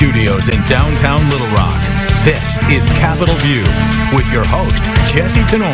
Studios in downtown Little Rock. This is Capitol View with your host, Jesse Tenor.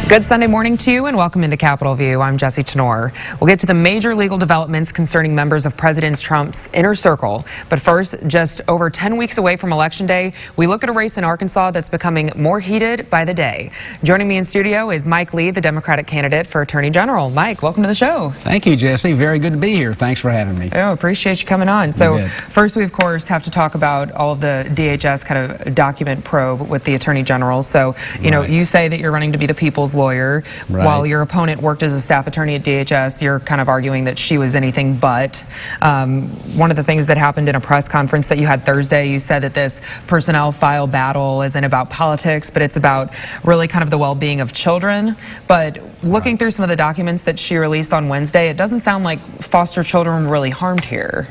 Good Sunday morning to you and welcome into Capitol View. I'm Jesse Tenor. We'll get to the major legal developments concerning members of President Trump's inner circle. But first, just over 10 weeks away from Election Day, we look at a race in Arkansas that's becoming more heated by the day. Joining me in studio is Mike Lee, the Democratic candidate for Attorney General. Mike, welcome to the show. Thank you, Jesse. Very good to be here. Thanks for having me. Oh, appreciate you coming on. So first, we, of course, have to talk about all of the DHS kind of document probe with the Attorney General. So, you know, you say that you're running to be the people's lawyer. While your opponent worked as a staff attorney at DHS, you're kind of arguing that she was anything but. One of the things that happened in a press conference that you had Thursday, you said that this personnel file battle isn't about politics, but it's about really kind of the well-being of children. But looking through some of the documents that she released on Wednesday, it doesn't sound like foster children were really harmed here.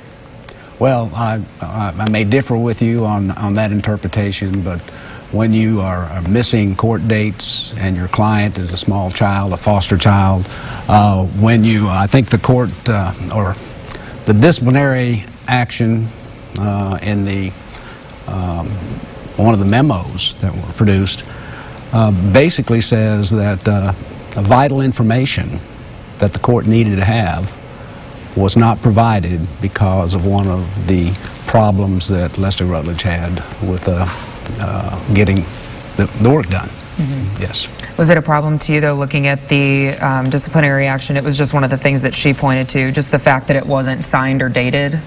Well, I may differ with you on that interpretation, but when you are missing court dates and your client is a small child, a foster child, I think the court or the disciplinary action in the one of the memos that were produced basically says that vital information that the court needed to have was not provided because of one of the problems that Leslie Rutledge had with getting the work done. Yes. Was it a problem to you, though, looking at the disciplinary action? It was just one of the things that she pointed to, just the fact that it wasn't signed or dated?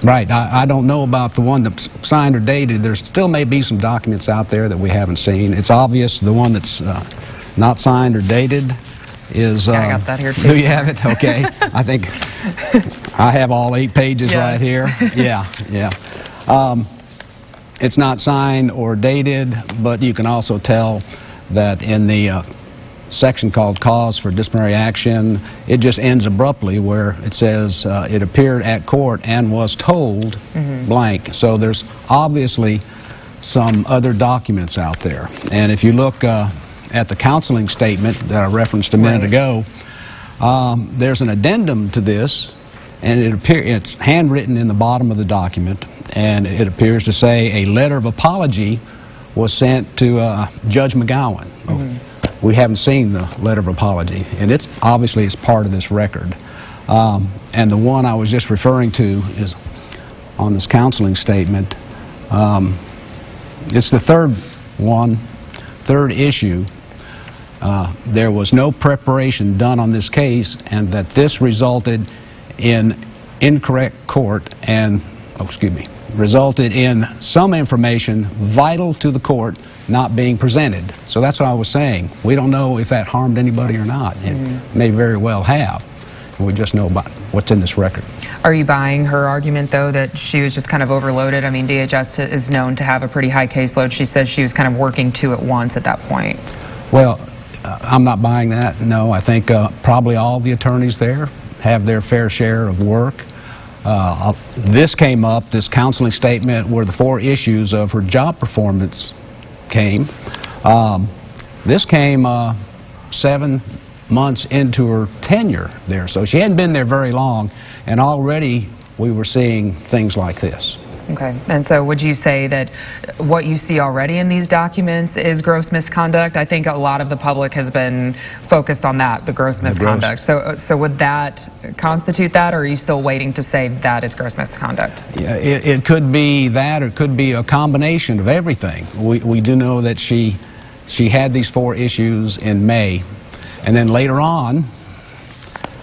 Right. I don't know about the one that's signed or dated. There still may be some documents out there that we haven't seen. It's obvious the one that's not signed or dated is... Yeah, I got that here, too. Do you have it? Okay. I think I have all 8 pages right here. Yeah. It's not signed or dated, but you can also tell that in the section called Cause for Disciplinary Action, it just ends abruptly where it says it appeared at court and was told blank. So there's obviously some other documents out there. And if you look at the counseling statement that I referenced a minute ago, there's an addendum to this, and it's handwritten in the bottom of the document, and it appears to say a letter of apology was sent to Judge McGowan. We haven't seen the letter of apology, and it's obviously part of this record. And the one I was just referring to is on this counseling statement. It's the third issue. There was no preparation done on this case, and that this resulted in incorrect court and, resulted in some information vital to the court not being presented. So that's what I was saying. We don't know if that harmed anybody or not. It may very well have. We just know about what's in this record. Are you buying her argument, though, that she was just kind of overloaded? I mean, DHS is known to have a pretty high caseload. She says she was kind of working 2 at once at that point. Well, I'm not buying that, no. I think probably all the attorneys there have their fair share of work. This came up, this counseling statement, where the 4 issues of her job performance came. This came 7 months into her tenure there, so she hadn't been there very long, and already we were seeing things like this. Okay, and so would you say that what you see already in these documents is gross misconduct? I think a lot of the public has been focused on that, the gross misconduct. So would that constitute that, or are you still waiting to say that is gross misconduct? Yeah, it could be that, or it could be a combination of everything. We do know that she had these 4 issues in May, and then later on,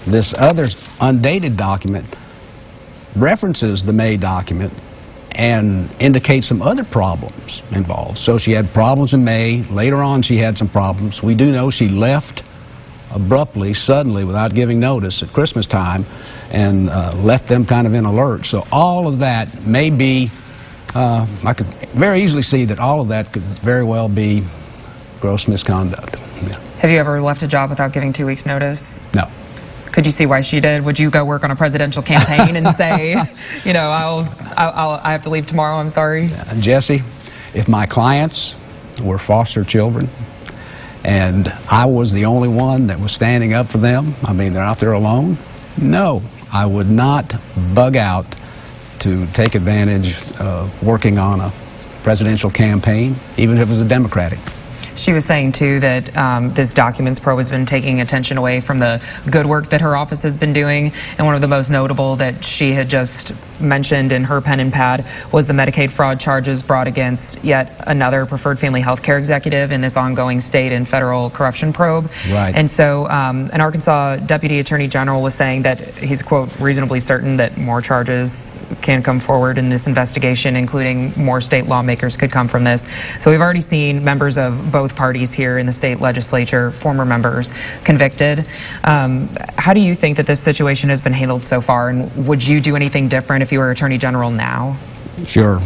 this other undated document references the May document and indicates some other problems involved. So she had problems in May. Later on, she had some problems. We do know she left abruptly, suddenly, without giving notice at Christmas time, and left them kind of in alert. So all of that may be, I could very easily see that all of that could very well be gross misconduct. Yeah. Have you ever left a job without giving 2 weeks' notice? No. Could you see why she did? Would you go work on a presidential campaign and say, you know, I have to leave tomorrow, I'm sorry? Jesse, if my clients were foster children and I was the only one that was standing up for them, I mean, they're out there alone, no, I would not bug out to take advantage of working on a presidential campaign, even if it was a Democratic. She was saying, too, that this Documents Pro has been taking attention away from the good work that her office has been doing. And one of the most notable that she had just mentioned in her pen and pad was the Medicaid fraud charges brought against yet another preferred family health care executive in this ongoing state and federal corruption probe. Right. And so an Arkansas Deputy Attorney General was saying that he's, quote, reasonably certain that more charges can come forward in this investigation, including more state lawmakers could come from this. So we've already seen members of both parties here in the state legislature, former members, convicted. How do you think that this situation has been handled so far, and would you do anything different if you were Attorney General now? Sure.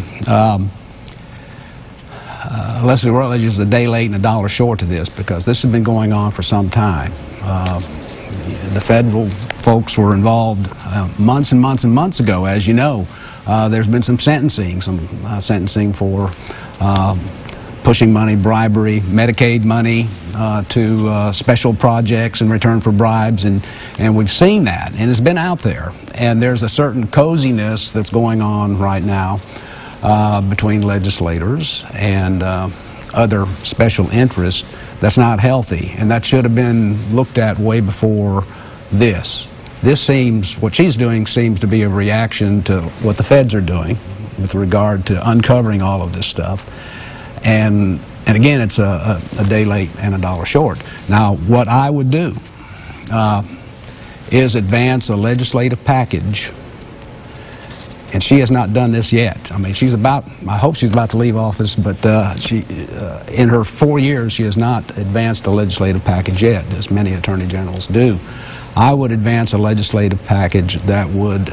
Leslie Rutledge is a day late and a dollar short to this, because this has been going on for some time. The federal folks were involved months and months and months ago. As you know, there's been some sentencing for pushing money, bribery, Medicaid money to special projects in return for bribes, and we've seen that, and it's been out there. And there's a certain coziness that's going on right now between legislators and other special interests that's not healthy, and that should have been looked at way before this. This seems, what she's doing seems to be a reaction to what the feds are doing with regard to uncovering all of this stuff. And again, it's a day late and a dollar short. Now, what I would do is advance a legislative package. And she has not done this yet. I mean, I hope she's about to leave office, but in her 4 years, she has not advanced a legislative package yet, as many attorney generals do. I would advance a legislative package that would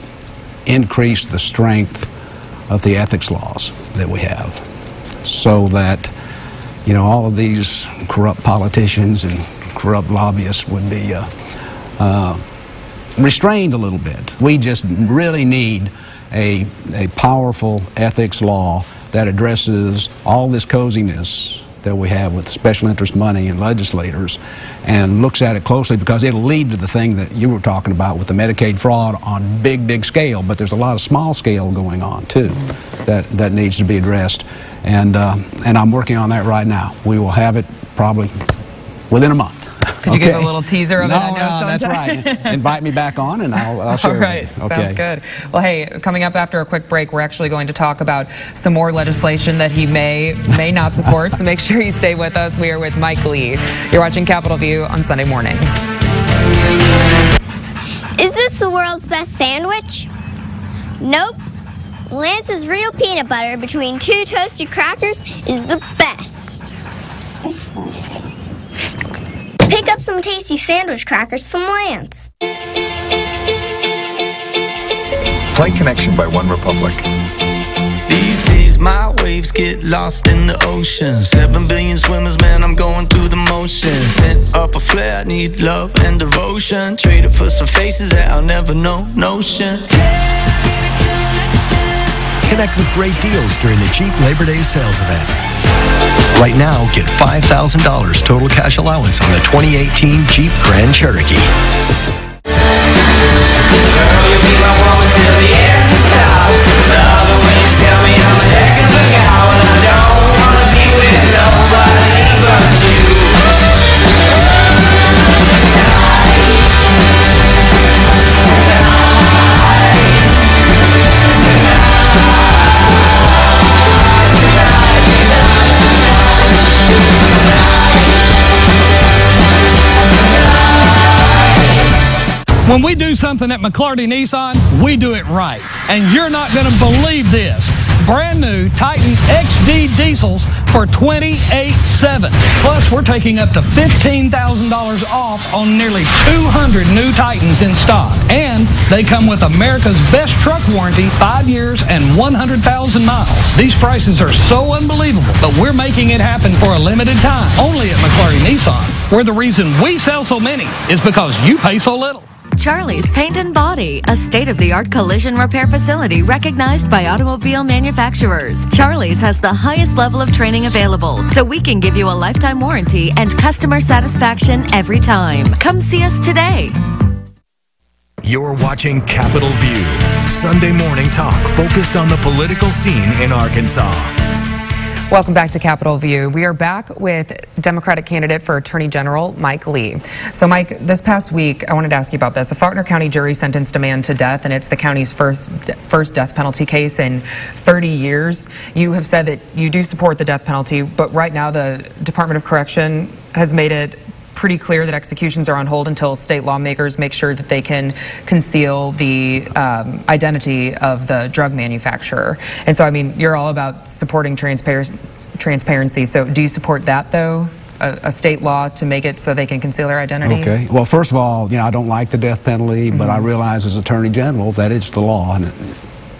increase the strength of the ethics laws that we have, so that, you know, all of these corrupt politicians and corrupt lobbyists would be restrained a little bit. We just really need a powerful ethics law that addresses all this coziness that we have with special interest money and legislators, and looks at it closely, because it'll lead to the thing that you were talking about with the Medicaid fraud on big scale. But there's a lot of small scale going on too that needs to be addressed, and I'm working on that right now. We will have it probably within a month. Could you give a little teaser of it? I know that's right. Invite me back on, and I'll share. All right, it. Okay. Sounds good. Well, hey, coming up after a quick break, we're actually going to talk about some more legislation that he may not support, so make sure you stay with us. We are with Mike Lee. You're watching Capitol View on Sunday morning. Is this the world's best sandwich? Nope. Lance's real peanut butter between two toasted crackers is the best. Pick up some tasty sandwich crackers from Lance. Play Connection by OneRepublic. These days my waves get lost in the ocean. 7 billion swimmers, man, I'm going through the motions. Sent up a flare, I need love and devotion. Trade it for some faces that I'll never know, notion. Connect with great deals during the Jeep Labor Day sales event. Right now, get $5,000 total cash allowance on the 2018 Jeep Grand Cherokee. When we do something at McClarty Nissan, we do it right. And you're not going to believe this. Brand new Titan XD diesels for $28,700. Plus, we're taking up to $15,000 off on nearly 200 new Titans in stock. And they come with America's best truck warranty, 5 years and 100,000 miles. These prices are so unbelievable, but we're making it happen for a limited time. Only at McClarty Nissan, where the reason we sell so many is because you pay so little. Charlie's Paint and Body, a state-of-the-art collision repair facility recognized by automobile manufacturers. Charlie's has the highest level of training available, so we can give you a lifetime warranty and customer satisfaction every time. Come see us today. You're watching Capitol View, Sunday morning talk focused on the political scene in Arkansas. Welcome back to Capitol View. We are back with Democratic candidate for Attorney General Mike Lee. So Mike, this past week, I wanted to ask you about this. A Faulkner County jury sentenced a man to death, and it's the county's first death penalty case in 30 years. You have said that you do support the death penalty, but right now the Department of Correction has made it pretty clear that executions are on hold until state lawmakers make sure that they can conceal the identity of the drug manufacturer. And so, I mean, you're all about supporting transparency. So do you support that, though? A state law to make it so they can conceal their identity? Okay. Well, first of all, I don't like the death penalty, but I realize as Attorney General that it's the law. And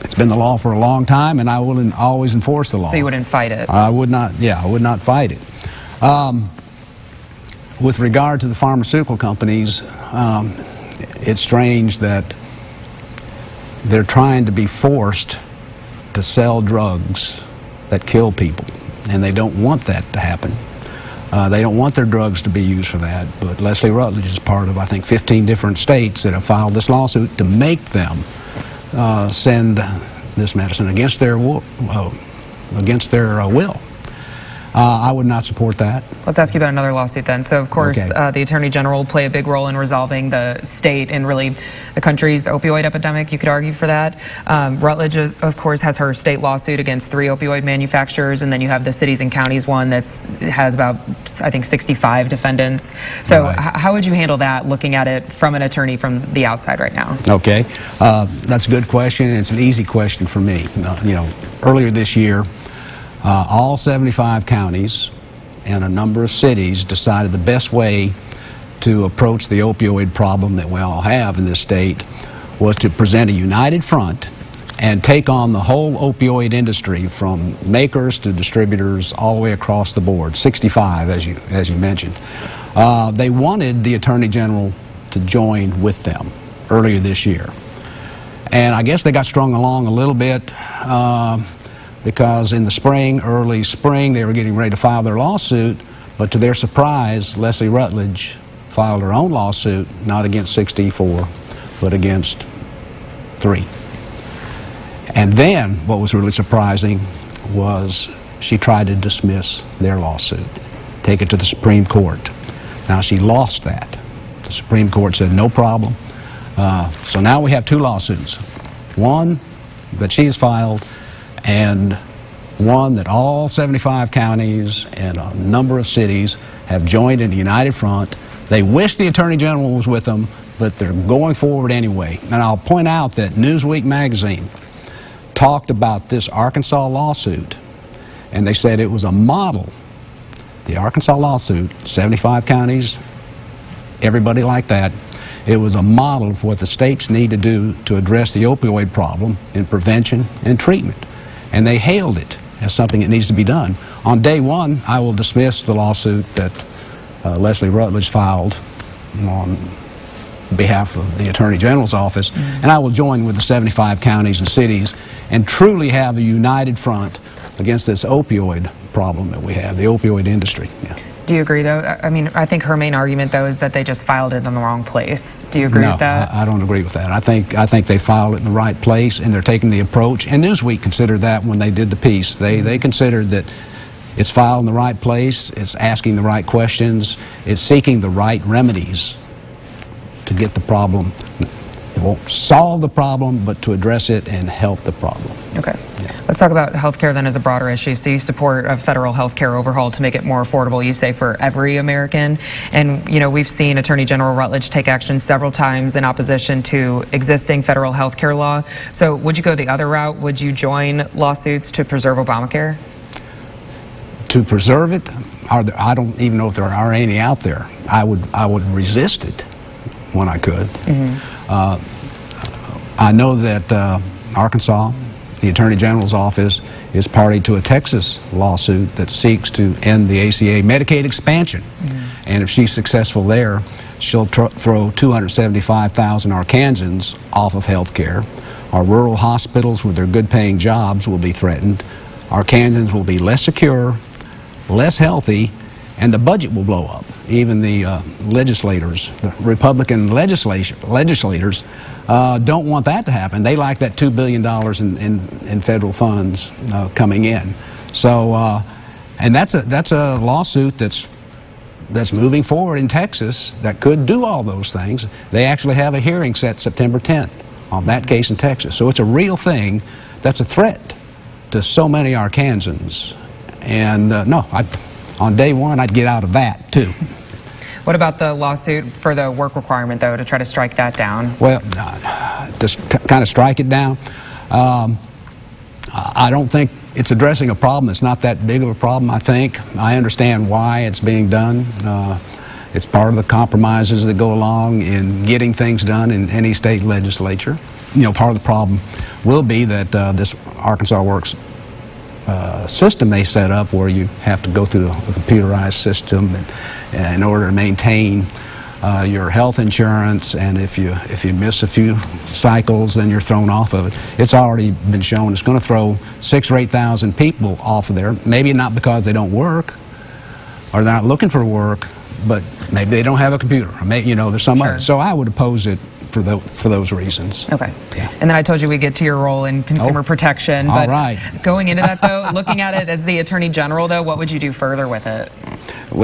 it's been the law for a long time, and I will always enforce the law. So you wouldn't fight it? I would not, I would not fight it. With regard to the pharmaceutical companies, it's strange that they're trying to be forced to sell drugs that kill people, and they don't want that to happen. They don't want their drugs to be used for that, but Leslie Rutledge is part of, I think, 15 different states that have filed this lawsuit to make them send this medicine against their will. I would not support that. Let's ask you about another lawsuit then. So, of course, the Attorney General will play a big role in resolving the state and really the country's opioid epidemic. You could argue for that. Rutledge, of course, has her state lawsuit against 3 opioid manufacturers, and then you have the cities and counties one that has about, I think, 65 defendants. So how would you handle that, looking at it from an attorney from the outside right now? Okay. That's a good question, and it's an easy question for me. Earlier this year, all 75 counties and a number of cities decided the best way to approach the opioid problem that we all have in this state was to present a united front and take on the whole opioid industry, from makers to distributors, all the way across the board. 65, as you mentioned. They wanted the Attorney General to join with them earlier this year. And I guess they got strung along a little bit because in the early spring, they were getting ready to file their lawsuit, but to their surprise, Leslie Rutledge filed her own lawsuit, not against 64, but against 3. And then, what was really surprising was she tried to dismiss their lawsuit, take it to the Supreme Court. Now, she lost that. The Supreme Court said, no problem. So now we have 2 lawsuits. One that she has filed, and one that all 75 counties and a number of cities have joined in a united front. They wish the Attorney General was with them, but they're going forward anyway. And I'll point out that Newsweek magazine talked about this Arkansas lawsuit, and they said it was a model. The Arkansas lawsuit, 75 counties, everybody like that, it was a model of what the states need to do to address the opioid problem in prevention and treatment. And they hailed it as something that needs to be done. On day one, I will dismiss the lawsuit that Leslie Rutledge filed on behalf of the Attorney General's office, and I will join with the 75 counties and cities and truly have a united front against this opioid problem that we have, the opioid industry. Yeah. Do you agree, though? I mean, I think her main argument, though, is that they just filed it in the wrong place. Do you agree with that? No, I don't agree with that. I think they filed it in the right place, and they're taking the approach, and Newsweek considered that when they did the piece. They considered that it's filed in the right place, it's asking the right questions, it's seeking the right remedies to get the problem. It won't solve the problem, but to address it and help the problem. Okay. Yeah. Let's talk about health care then as a broader issue. So you support a federal health care overhaul to make it more affordable, you say, for every American. And, we've seen Attorney General Rutledge take action several times in opposition to existing federal health care law. So would you go the other route? Would you join lawsuits to preserve Obamacare? To preserve it? I don't even know if there are any out there. I would resist it when I could. I know that Arkansas, the Attorney General's office, is party to a Texas lawsuit that seeks to end the ACA Medicaid expansion. And if she's successful there, she'll throw 275,000 Arkansans off of health care. Our rural hospitals with their good-paying jobs will be threatened. Arkansans will be less secure, less healthy, and the budget will blow up. Even the legislators, the Republican legislators, don't want that to happen. They like that $2 billion in federal funds coming in. So, and that's a lawsuit that's moving forward in Texas that could do all those things. They actually have a hearing set September 10th on that case in Texas. So it's a real thing that's a threat to so many Arkansans. And no, on day one, I'd get out of that too. What about the lawsuit for the work requirement, though, to try to strike that down? Well, to kind of strike it down, I don't think it's addressing a problem. It's not that big of a problem, I think. I understand why it's being done. It's part of the compromises that go along in getting things done in any state legislature. You know, part of the problem will be that this Arkansas Works system they set up, where you have to go through a computerized system in order to maintain your health insurance, and if you miss a few cycles, then you're thrown off of it. It's already been shown it's going to throw 6,000 or 8,000 people off of there. Maybe not because they don't work or they're not looking for work, but maybe they don't have a computer. Or maybe, you know, there's some other. So I would oppose it for those reasons. Okay. Yeah. And then I told you we'd get to your role in consumer protection. All but right. Going into that, though, looking at it as the Attorney General, though, what would you do further with it?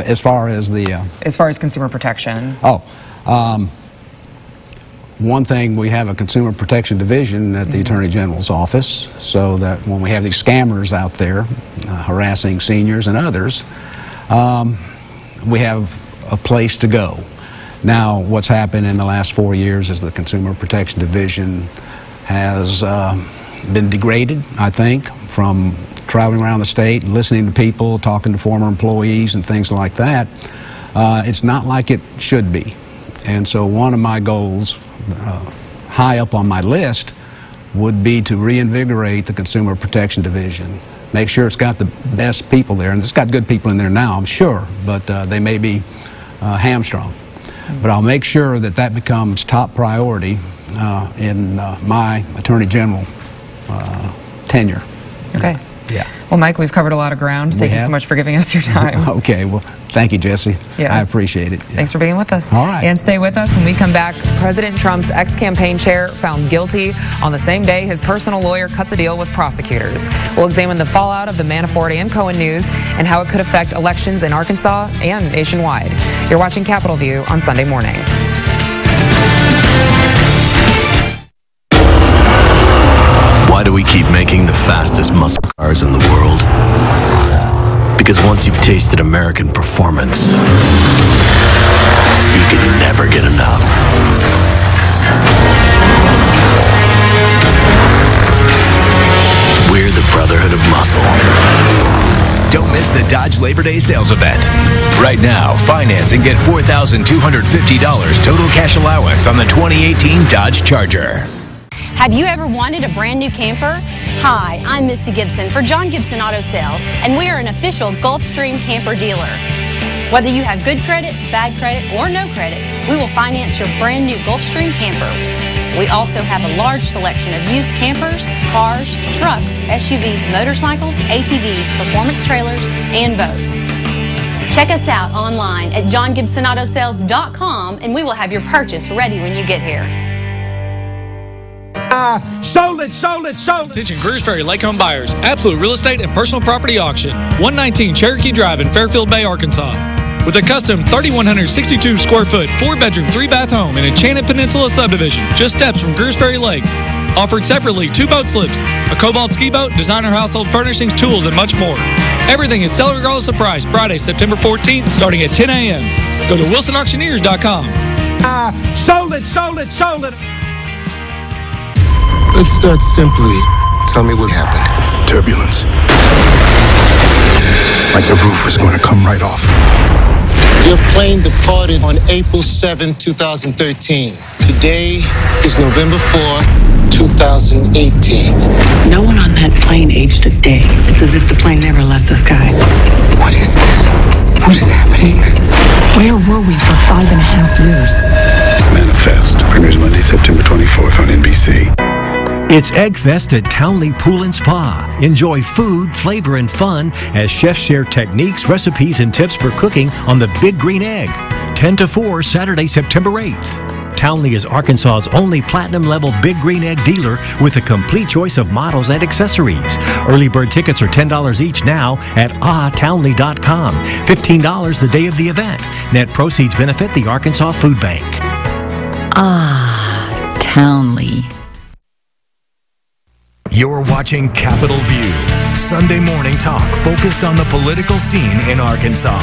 As far as the... as far as consumer protection. One thing, we have a consumer protection division at the Attorney General's office, so that when we have these scammers out there harassing seniors and others, we have a place to go. Now, what's happened in the last 4 years is the Consumer Protection Division has been degraded, I think, from traveling around the state and listening to people, talking to former employees and things like that. It's not like it should be. And so one of my goals, high up on my list, would be to reinvigorate the Consumer Protection Division. Make sure it's got the best people there, and it's got good people in there now, I'm sure, but they may be hamstrung. But I'll make sure that that becomes top priority in my Attorney General tenure. Okay. Yeah. Well, Mike, we've covered a lot of ground. Thank you so much for giving us your time. Okay. Well, thank you, Jesse. Yeah. I appreciate it. Yeah. Thanks for being with us. All right. And stay with us when we come back. President Trump's ex-campaign chair found guilty on the same day his personal lawyer cuts a deal with prosecutors. We'll examine the fallout of the Manafort and Cohen news and how it could affect elections in Arkansas and nationwide. You're watching Capitol View on Sunday morning. Why do we keep making the fastest muscle cars in the world? Because once you've tasted American performance, you can never get enough. We're the Brotherhood of Muscle. Don't miss the Dodge Labor Day sales event. Right now, finance and get $4,250 total cash allowance on the 2018 Dodge Charger. Have you ever wanted a brand new camper? Hi, I'm Misty Gibson for John Gibson Auto Sales, and we are an official Gulfstream camper dealer. Whether you have good credit, bad credit, or no credit, we will finance your brand new Gulfstream camper. We also have a large selection of used campers, cars, trucks, SUVs, motorcycles, ATVs, performance trailers, and boats. Check us out online at johngibsonautosales.com, and we will have your purchase ready when you get here. Sold it. Attention Greers Ferry Lake Home buyers. Absolute real estate and personal property auction. 119 Cherokee Drive in Fairfield Bay, Arkansas. With a custom 3,162 square foot, 4-bedroom, 3-bath home in Enchanted Peninsula subdivision, just steps from Greers Ferry Lake. Offered separately 2 boat slips, a Cobalt ski boat, designer household furnishings, tools, and much more. Everything is sell regardless of price. Friday, September 14th, starting at 10 a.m. Go to WilsonAuctioneers.com. Sold it. Let's start simply. Tell me what happened. Turbulence. Like the roof was going to come right off. Your plane departed on April 7, 2013. Today is November 4, 2018. No one on that plane aged a day. It's as if the plane never left the sky. What is this? What is happening? Where were we for 5.5 years? Manifest. Premieres Monday, September 24th on NBC. It's Egg Fest at Townley Pool and Spa. Enjoy food, flavor, and fun as chefs share techniques, recipes, and tips for cooking on the Big Green Egg. 10 to 4, Saturday, September 8th. Townley is Arkansas's only platinum-level Big Green Egg dealer with a complete choice of models and accessories. Early bird tickets are $10 each now at ahtownley.com. $15 the day of the event. Net proceeds benefit the Arkansas Food Bank. Ah, Townley. You're watching Capitol View, Sunday morning talk focused on the political scene in Arkansas.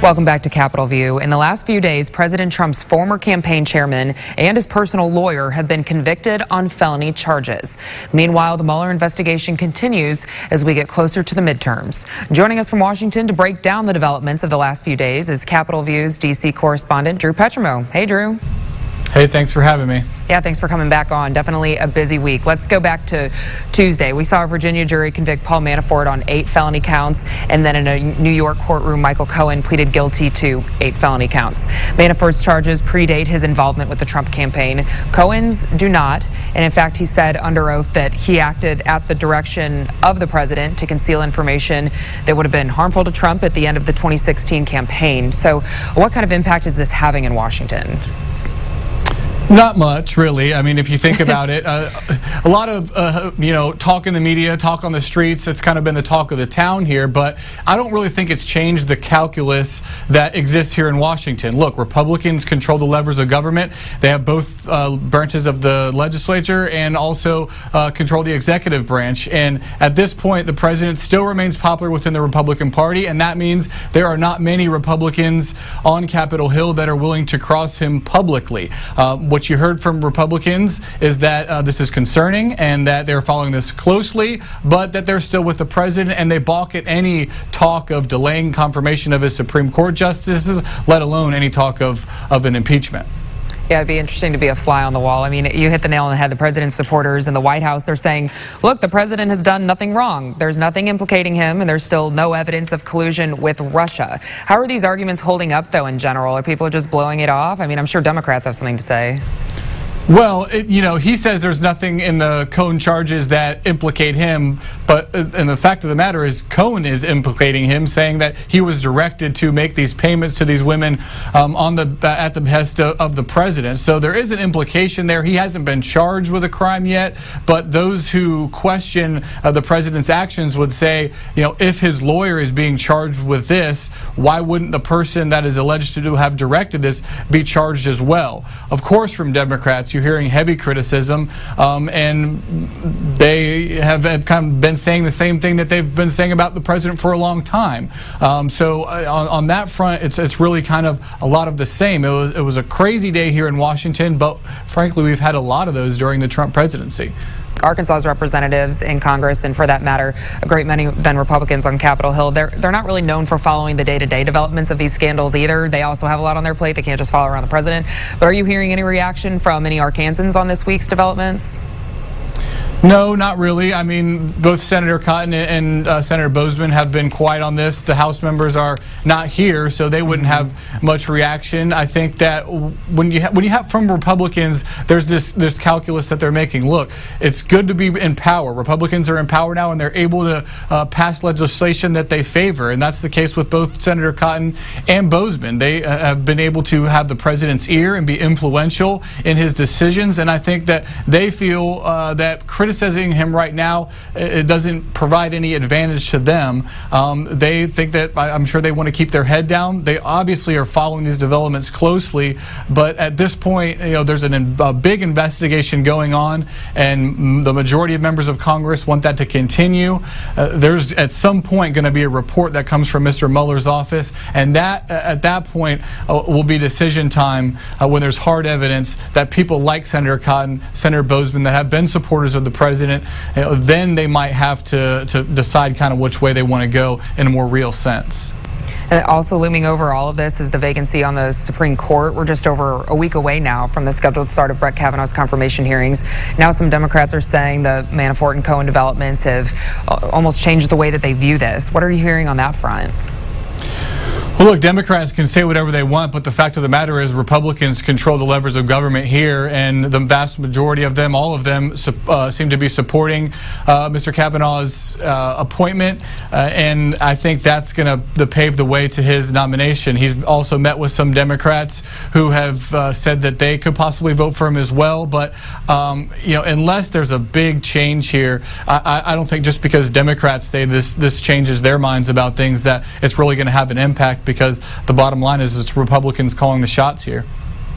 Welcome back to Capitol View. In the last few days, President Trump's former campaign chairman and his personal lawyer have been convicted on felony charges. Meanwhile, the Mueller investigation continues as we get closer to the midterms. Joining us from Washington to break down the developments of the last few days is Capitol View's D.C. correspondent Drew Petrimo. Hey, Drew. Hey, thanks for having me. Yeah, thanks for coming back on. Definitely a busy week. Let's go back to Tuesday. We saw a Virginia jury convict Paul Manafort on 8 felony counts, and then in a New York courtroom, Michael Cohen pleaded guilty to 8 felony counts. Manafort's charges predate his involvement with the Trump campaign. Cohen's do not, and in fact, he said under oath that he acted at the direction of the president to conceal information that would have been harmful to Trump at the end of the 2016 campaign. So what kind of impact is this having in Washington? Not much, really. I mean, if you think about it, a lot of, talk in the media, talk on the streets, it's kind of been the talk of the town here, but I don't really think it's changed the calculus that exists here in Washington. Look, Republicans control the levers of government. They have both branches of the legislature and also control the executive branch. And at this point, the president still remains popular within the Republican Party, and that means there are not many Republicans on Capitol Hill that are willing to cross him publicly. What you heard from Republicans is that this is concerning and that they're following this closely, but that they're still with the president and they balk at any talk of delaying confirmation of his Supreme Court justices, let alone any talk of an impeachment. Yeah, it'd be interesting to be a fly on the wall. I mean, you hit the nail on the head. The president's supporters in the White House, they're saying, look, the president has done nothing wrong. There's nothing implicating him, and there's still no evidence of collusion with Russia. How are these arguments holding up, though, in general? Are people just blowing it off? I mean, I'm sure Democrats have something to say. Well, he says there's nothing in the Cohen charges that implicate him, and the fact of the matter is Cohen is implicating him, saying that he was directed to make these payments to these women at the behest of the president. So there is an implication there. He hasn't been charged with a crime yet, but those who question the president's actions would say, if his lawyer is being charged with this, why wouldn't the person that is alleged to have directed this be charged as well? Of course, from Democrats, you're hearing heavy criticism, and they have kind of been saying the same thing that they've been saying about the president for a long time. So on that front, it's really kind of a lot of the same. It was a crazy day here in Washington, but frankly, we've had a lot of those during the Trump presidency. Arkansas's representatives in Congress, and for that matter, a great many than Republicans on Capitol Hill, they're not really known for following the day-to-day developments of these scandals either. They also have a lot on their plate. They can't just follow around the president. But are you hearing any reaction from any Arkansans on this week's developments? No, not really. I mean, both Senator Cotton and Senator Boozman have been quiet on this. The House members are not here, so they wouldn't have much reaction. I think that when you have from Republicans, there's this calculus that they're making. Look, it's good to be in power. Republicans are in power now, and they're able to pass legislation that they favor, and that's the case with both Senator Cotton and Boozman. They have been able to have the president's ear and be influential in his decisions, and I think that they feel that criticizing him right now, it doesn't provide any advantage to them. They think that, I'm sure they want to keep their head down. They obviously are following these developments closely, but at this point, there's a big investigation going on, and the majority of members of Congress want that to continue. There's at some point going to be a report that comes from Mr. Mueller's office, and that at that point will be decision time when there's hard evidence that people like Senator Cotton, Senator Boozman, that have been supporters of the president, then they might have to decide kind of which way they want to go in a more real sense. Also looming over all of this is the vacancy on the Supreme Court. We're just over a week away now from the scheduled start of Brett Kavanaugh's confirmation hearings. Now some Democrats are saying the Manafort and Cohen developments have almost changed the way that they view this. What are you hearing on that front? Well, look, Democrats can say whatever they want, but the fact of the matter is Republicans control the levers of government here, and the vast majority of them, all of them, seem to be supporting Mr. Kavanaugh's appointment, and I think that's going to pave the way to his nomination. He's also met with some Democrats who have said that they could possibly vote for him as well, but you know, unless there's a big change here, I don't think just because Democrats say this changes their minds about things that it's really going to have an impact, because the bottom line is it's Republicans calling the shots here.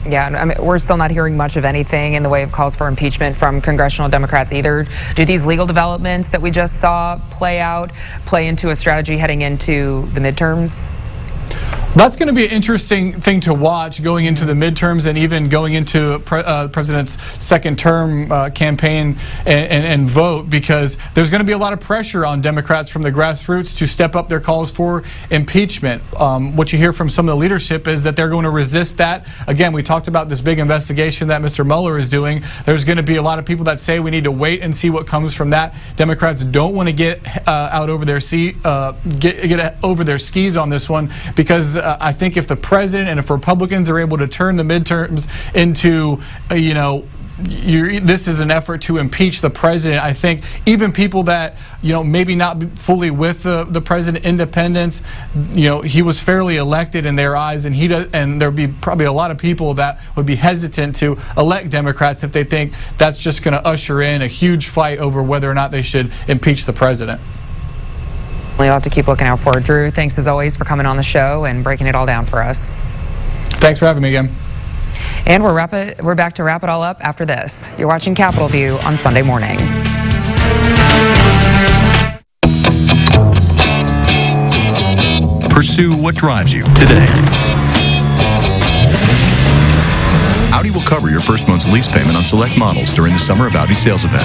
Yeah, I mean, we're still not hearing much of anything in the way of calls for impeachment from congressional Democrats either. Do these legal developments that we just saw play into a strategy heading into the midterms? That's going to be an interesting thing to watch going into the midterms and even going into President's second term campaign and vote, because there's going to be a lot of pressure on Democrats from the grassroots to step up their calls for impeachment. What you hear from some of the leadership is that they're going to resist that. Again, we talked about this big investigation that Mr. Mueller is doing. There's going to be a lot of people that say we need to wait and see what comes from that. Democrats don't want to get out over their get over their skis on this one, because I think if the president and if Republicans are able to turn the midterms into, you know, this is an effort to impeach the president, I think even people that, you know, maybe not fully with the president, independents, you know, he was fairly elected in their eyes, and there'd be probably a lot of people that would be hesitant to elect Democrats if they think that's just going to usher in a huge fight over whether or not they should impeach the president. We'll have to keep looking out for it. Drew, thanks as always for coming on the show and breaking it all down for us. Thanks for having me again. And we're back to wrap it all up after this. You're watching Capitol View on Sunday morning. Pursue what drives you today. Audi will cover your first month's lease payment on select models during the Summer of Audi sales event.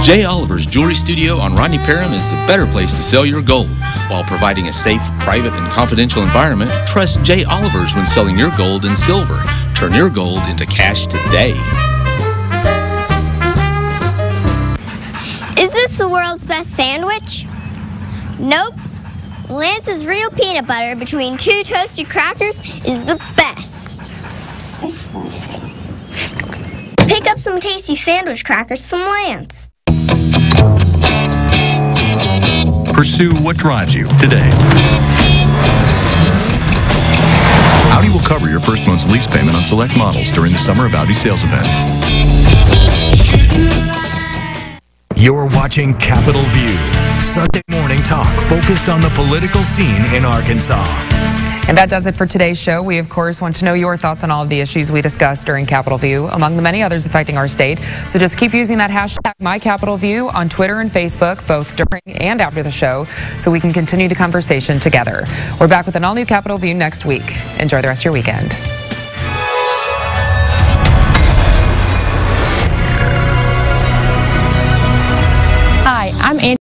J. Oliver's Jewelry Studio on Rodney Parham is the better place to sell your gold. While providing a safe, private, and confidential environment, trust J. Oliver's when selling your gold and silver. Turn your gold into cash today. Is this the world's best sandwich? Nope. Lance's real peanut butter between two toasted crackers is the best. Pick up some tasty sandwich crackers from Lance. Pursue what drives you today. Audi will cover your first month's lease payment on select models during the Summer of Audi sales event. You're watching Capitol View, Sunday morning talk focused on the political scene in Arkansas. And that does it for today's show. We, of course, want to know your thoughts on all of the issues we discussed during Capitol View, among the many others affecting our state. So just keep using that hashtag MyCapitolView on Twitter and Facebook, both during and after the show, so we can continue the conversation together. We're back with an all-new Capitol View next week. Enjoy the rest of your weekend. Hi, I'm Andy.